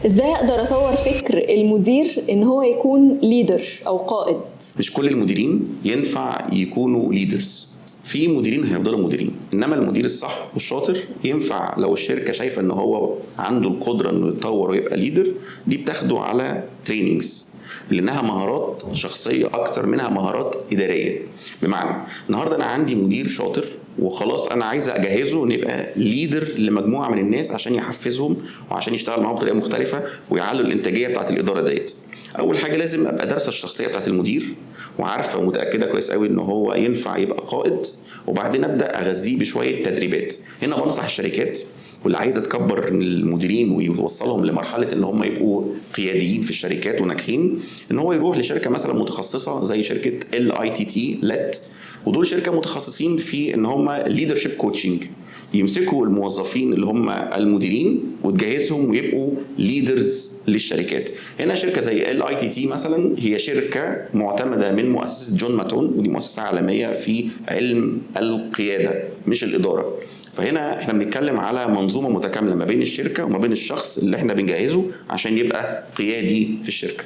ازاي اقدر اطور فكر المدير ان هو يكون ليدر او قائد؟ مش كل المديرين ينفع يكونوا ليدرز. في مديرين هيفضلوا مديرين، انما المدير الصح والشاطر ينفع لو الشركه شايفه ان هو عنده القدره انه يتطور ويبقى ليدر. دي بتاخده على تريننجز، لانها مهارات شخصيه اكتر منها مهارات اداريه. بمعنى النهارده انا عندي مدير شاطر وخلاص انا عايز اجهزه ان يبقى ليدر لمجموعه من الناس عشان يحفزهم وعشان يشتغل معاهم بطريقه مختلفه ويعلوا الانتاجيه بتاعت الاداره ديت. اول حاجه لازم ابقى دارسه الشخصيه بتاعت المدير وعارفه ومتاكده كويس قوي ان هو ينفع يبقى قائد، وبعدين ابدا اغذيه بشويه تدريبات. هنا بنصح الشركات واللي عايزه تكبر المديرين ويوصلهم لمرحله ان هم يبقوا قياديين في الشركات وناجحين، ان هو يروح لشركه مثلا متخصصه زي شركه LITT لت، ودول شركه متخصصين في ان هم ليدرشيب كوتشنج، يمسكوا الموظفين اللي هم المديرين وتجهزهم ويبقوا ليدرز للشركات. هنا شركه زي LITT مثلا هي شركه معتمده من مؤسسه جون ماتون، ودي مؤسسه عالميه في علم القياده مش الاداره. فهنا احنا بنتكلم على منظومه متكامله ما بين الشركه وما بين الشخص اللي احنا بنجهزه عشان يبقى قيادي في الشركه.